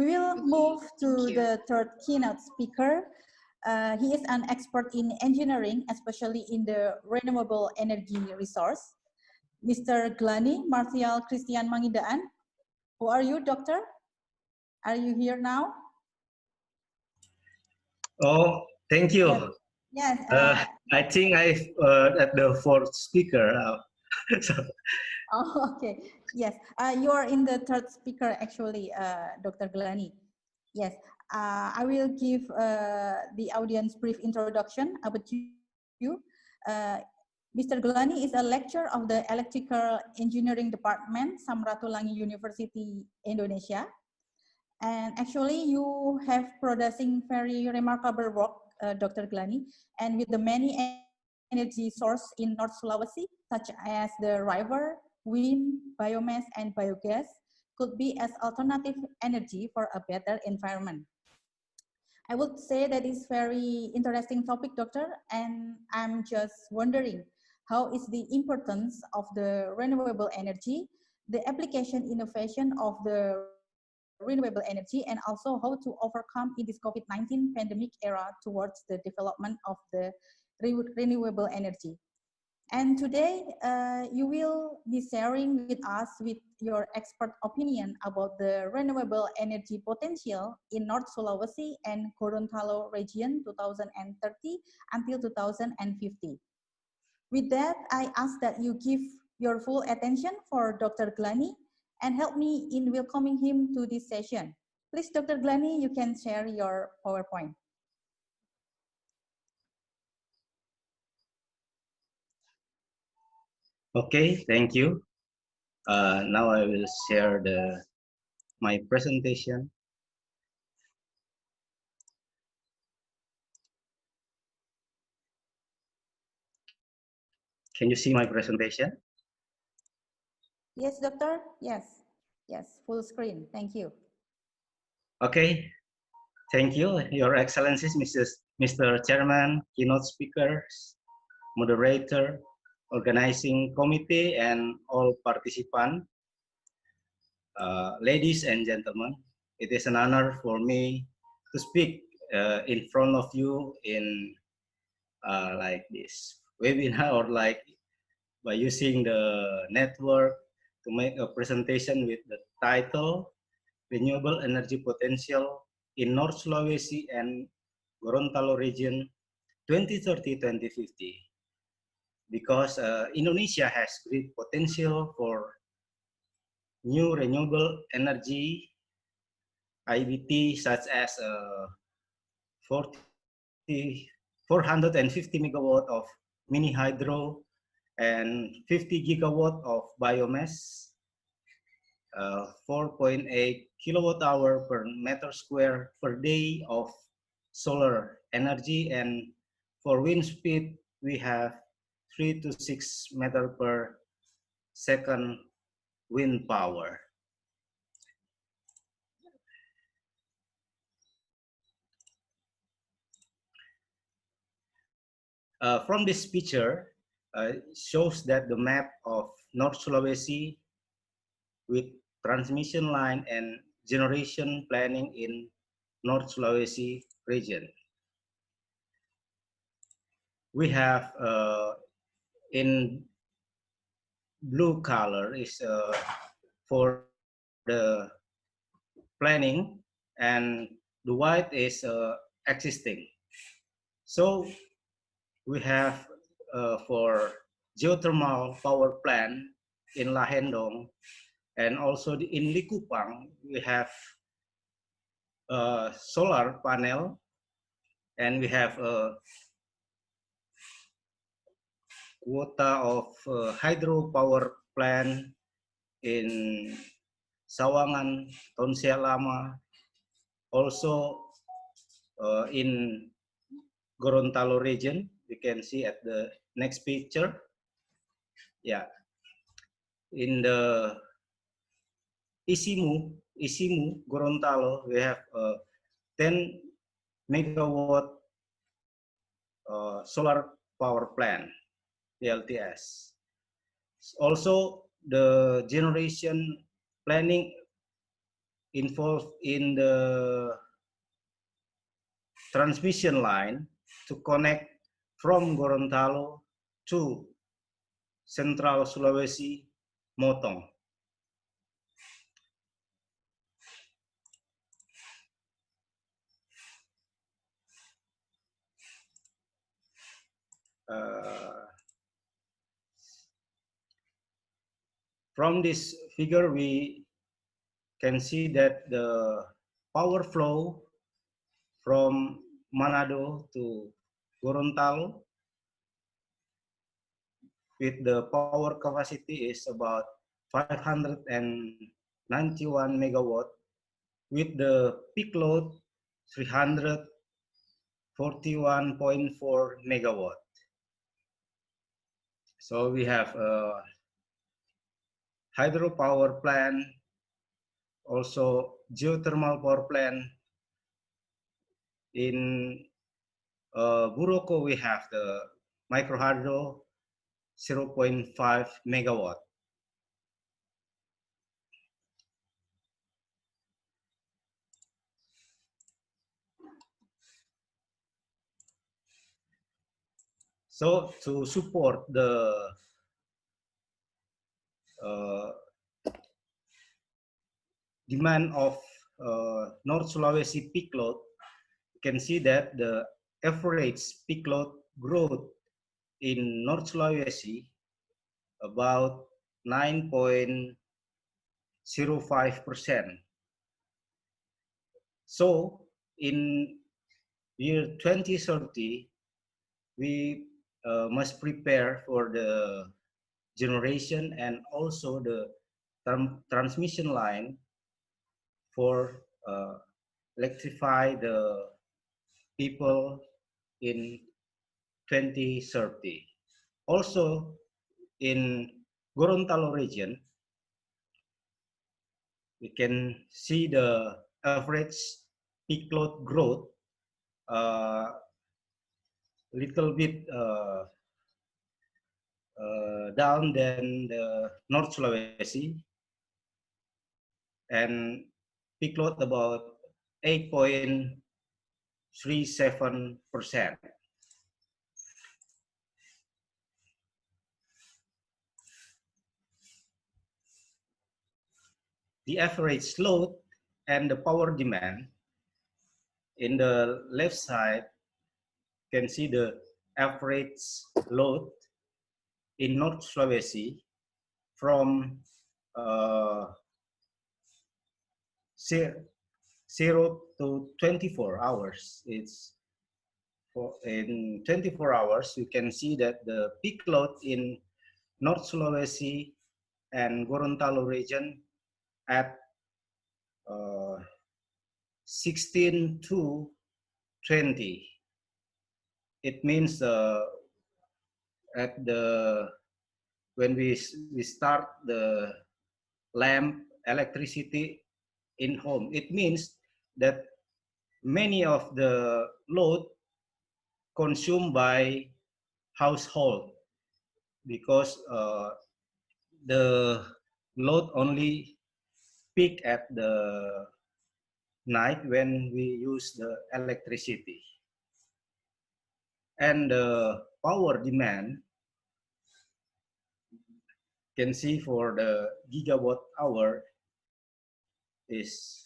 will move to the third keynote speaker. He is an expert in engineering, especially in the renewable energy resource. Mr. Glani Martial Christian Mangindaan. Who are you, doctor? Are you here now? Oh, thank you. Yes. I think I at the fourth speaker. So. Oh, okay. Yes, you are in the third speaker actually, Dr. Glani. Yes, I will give the audience brief introduction about you. Mr. Glani is a lecturer of the Electrical Engineering Department, Samratulangi University, Indonesia. And actually, you have producing very remarkable work, Dr. Glani, and with the many energy source in North Sulawesi, such as the river, wind, biomass, and biogas, could be as alternative energy for a better environment. I would say that is very interesting topic, doctor, and I'm just wondering, how is the importance of the renewable energy, the application innovation of the renewable energy, and also how to overcome in this COVID-19 pandemic era towards the development of the renewable energy. And today, you will be sharing with us with your expert opinion about the renewable energy potential in North Sulawesi and Gorontalo region 2030 until 2050. With that, I ask that you give your full attention for Dr. Glani and help me in welcoming him to this session. Please, Dr. Glani, you can share your PowerPoint. Okay, thank you. Now I will share my presentation. Can you see my presentation? Yes, doctor. Yes. Yes, full screen. Thank you. Okay, thank you, Your Excellencies, Mr. Chairman, keynote speakers, moderator, organizing committee, and all participants. Ladies and gentlemen, it is an honor for me to speak in front of you in like this webinar or like by using the network to make a presentation with the title Renewable Energy Potential in North Sulawesi and Gorontalo region 2030-2050. Because Indonesia has great potential for new renewable energy IBT such as 450 megawatt of mini hydro and 50 gigawatt of biomass, 4.8 kilowatt hour per meter square per day of solar energy, and for wind speed we have 3 to 6 meter per second wind power. From this picture, shows that the map of North Sulawesi with transmission line and generation planning in North Sulawesi region. We have in blue color is for the planning, and the white is existing. So we have for geothermal power plant in Lahendong, and also in Likupang we have solar panel, and we have a quota of hydro power plant in Sawangan, Tonsea Lama, also in Gorontalo region. You can see at the next picture. Yeah, in the Isimu, Gorontalo, we have 10 megawatt solar power plant, PLTS. Also, the generation planning involved in the transmission line to connect from Gorontalo to Central Sulawesi, Motong. From this figure, we can see that the power flow from Manado to Gorontalo with the power capacity is about 591 megawatt with the peak load 341.4 megawatt. So we have a hydropower plant, also geothermal power plant. In Buroko, we have the microhydro 0.5 megawatt. So to support the demand of North Sulawesi peak load, you can see that the average peak load growth in North Sulawesi about 9.05%. So in year 2030, we must prepare for the generation and also the transmission line for electrify the people in 2030. Also in Gorontalo region, we can see the average peak load growth little bit down than the North Sulawesi, and peak load about 8.37%. The average load and the power demand in the left side, you can see the average load in North Sulawesi from 0 to 24 hours. It's in 24 hours, you can see that the peak load in North Sulawesi and Gorontalo region at 16 to 20. It means at the when we start the lamp electricity in home, it means that many of the load consumed by household, because the load only peak at the night when we use the electricity. And the power demand, can see for the gigawatt hour is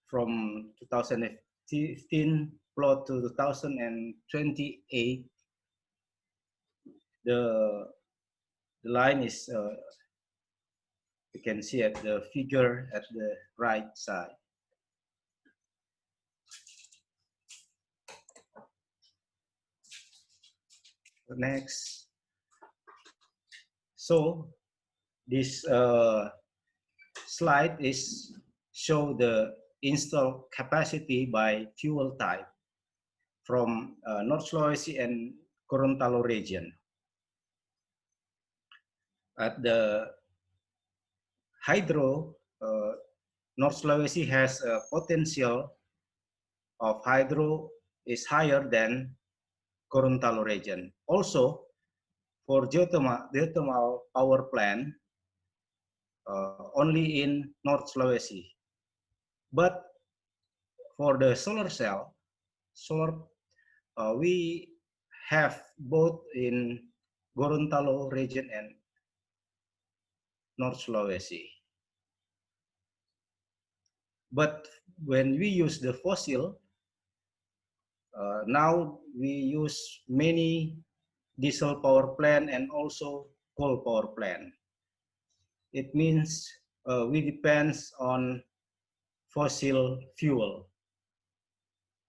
from 2015 plot to 2028. The line is you can see at the figure at the right side. Next. So this slide is show the installed capacity by fuel type from North Sulawesi and Gorontalo region. At the hydro, North Sulawesi has a potential of hydro is higher than Gorontalo region. Also, for geothermal power plant, only in North Sulawesi. But for the solar cell, we have both in Gorontalo region and North Sulawesi. But when we use the fossil, now we use many diesel power plant and also coal power plant. It means we depends on fossil fuel.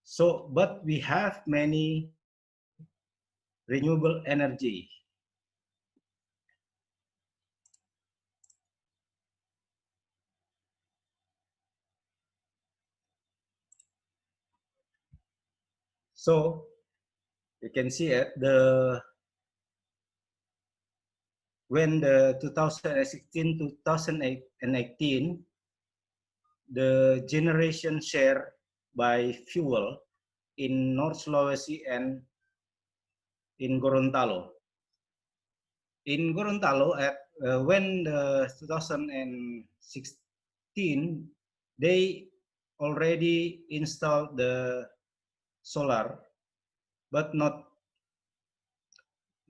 So, but we have many renewable energy. So you can see it, when the 2016 2018, the generation share by fuel in North Sulawesi and in Gorontalo. In Gorontalo, when the 2016, they already installed the solar, but not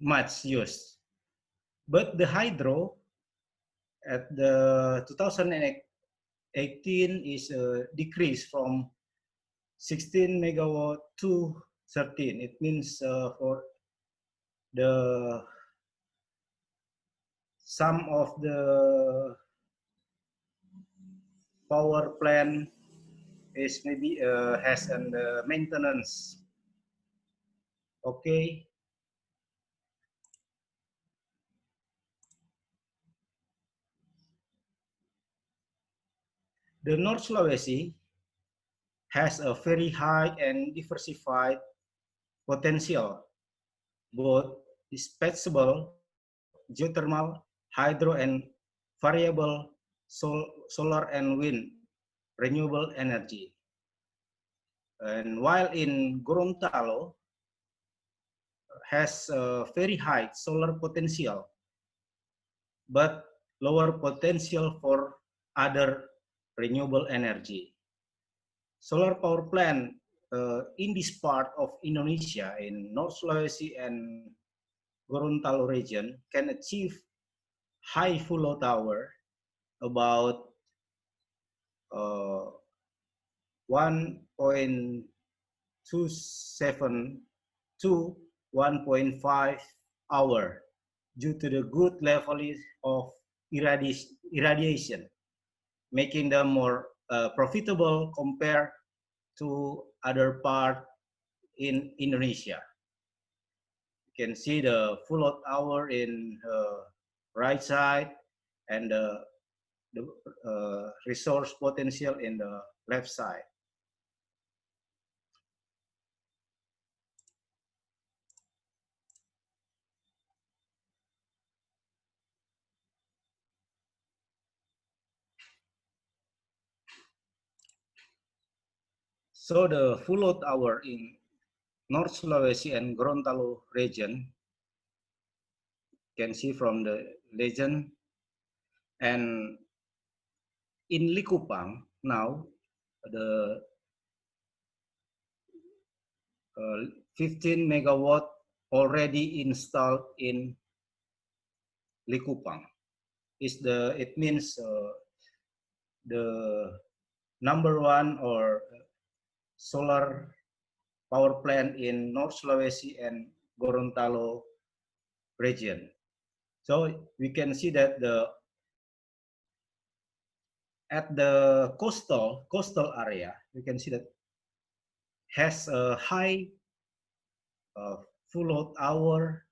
much used. But the hydro at the 2018 is decreased from 16 megawatt to 13. It means for the some of the power plant is maybe has an maintenance. Okay. The North Sulawesi has a very high and diversified potential, both dispatchable, geothermal, hydro, and variable solar and wind renewable energy. And while in Gorontalo has a very high solar potential, but lower potential for other renewable energy. Solar power plant in this part of Indonesia, in North Sulawesi and Gorontalo region, can achieve high full load hour about 1.27 to 1.5 hour due to the good level of irradiation, making them more profitable compared to other part in Indonesia. You can see the full load hour in right side and the resource potential in the left side. So the full load hour in North Sulawesi and Gorontalo region, can see from the legend, and in Likupang now the 15 megawatt already installed in Likupang. It means the number one or solar power plant in North Sulawesi and Gorontalo region. So we can see that at the coastal area, we can see that has a high full load hour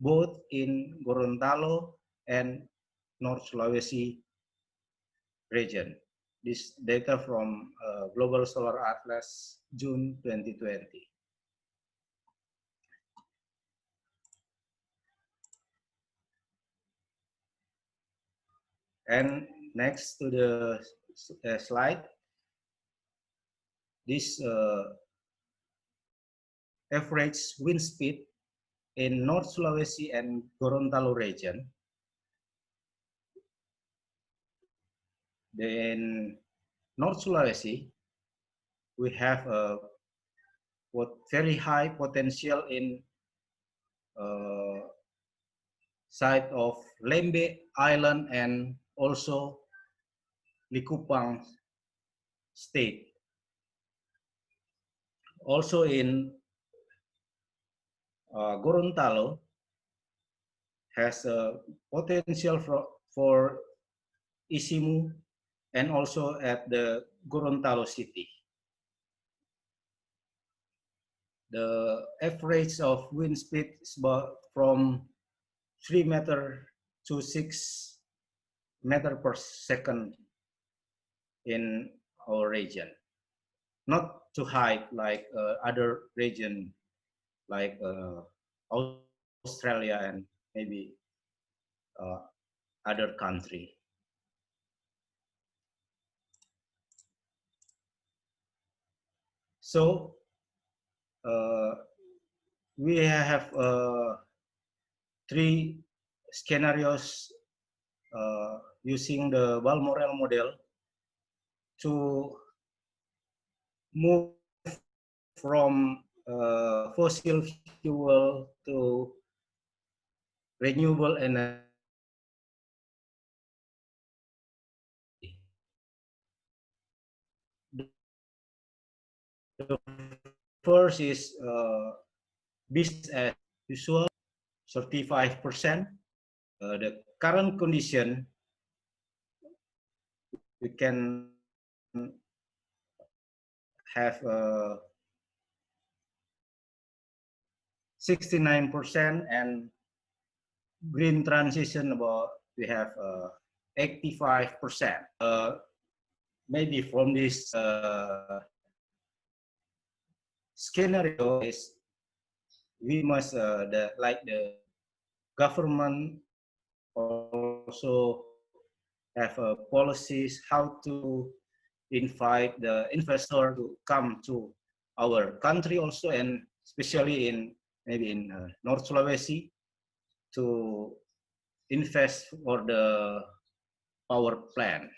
both in Gorontalo and North Sulawesi region. This data from Global Solar Atlas, June 2020. And next to the slide, this average wind speed in North Sulawesi and Gorontalo region in North Sulawesi, we have a very high potential in side of Lembe Island and also Likupang State. Also in Gorontalo has a potential for Isimu and also at the Gorontalo city. The average of wind speed is about from 3 meter to 6 meter per second in our region. Not too high like other region like Australia and maybe other country. So we have 3 scenarios using the Balmoral model to move from fossil fuel to renewable energy. The first is business as usual, 35%. The current condition, we can have 69% and green transition about we have 85%. Maybe from this scenario is we must the government also have policies how to invite the investor to come to our country also, and especially in maybe in North Sulawesi to invest for the power plant.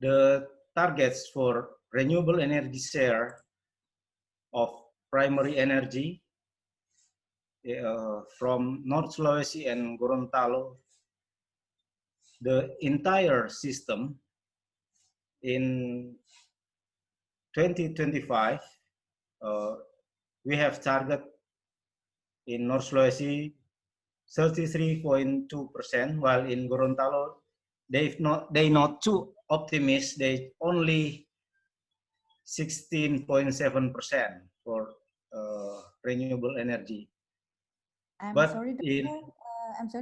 The targets for renewable energy share of primary energy from North Sulawesi and Gorontalo, the entire system in 2025, we have target in North Sulawesi 33.2%, while in Gorontalo they not too optimistic. They only 16.7% for renewable energy. I'm sorry,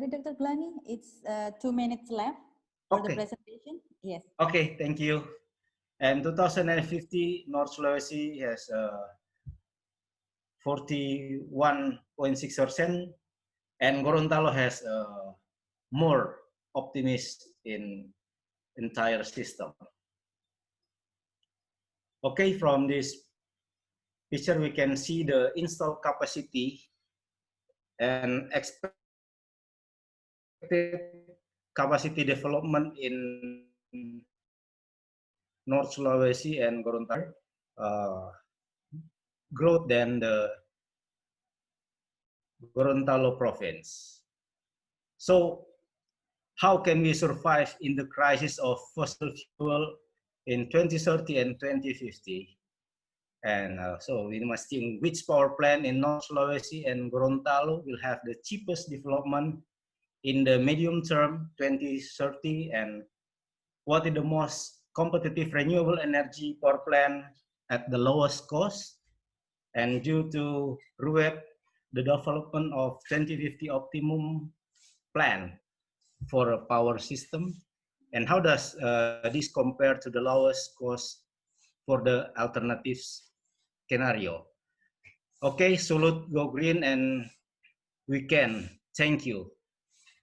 Dr. Glani. It's 2 minutes left for the presentation. Yes. Okay, thank you. And 2050, North Sulawesi has 41.6%, and Gorontalo has more optimism in entire system. Okay, from this picture we can see the installed capacity and expected capacity development in North Sulawesi and Gorontalo growth than the Gorontalo province. So how can we survive in the crisis of fossil fuel in 2030 and 2050? And so we must think which power plant in North Sulawesi and Gorontalo will have the cheapest development in the medium term 2030, and what is the most competitive renewable energy power plant at the lowest cost. And due to RUEP, the development of 2050 optimum plan for a power system, and how does this compare to the lowest cost for the alternatives scenario? Okay, salute, go green, and we can. Thank you.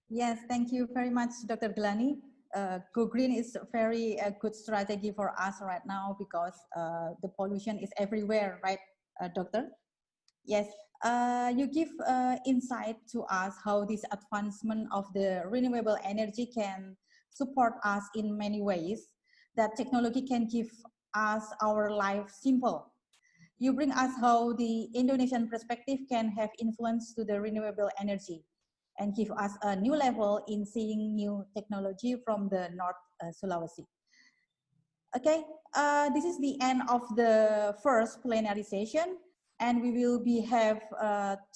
Yes, thank you very much, Dr. Glani. Go green is a very good strategy for us right now because the pollution is everywhere, right, Doctor? Yes. You give insight to us how this advancement of the renewable energy can support us in many ways, that technology can give us our life simple. You bring us how the Indonesian perspective can have influence to the renewable energy and give us a new level in seeing new technology from the North Sulawesi. Okay, this is the end of the first plenary session, and we will have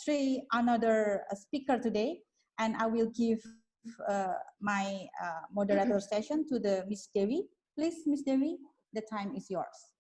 three another speaker today, and I will give my moderator session to the Miss Dewi. Please, Miss Dewi, the time is yours.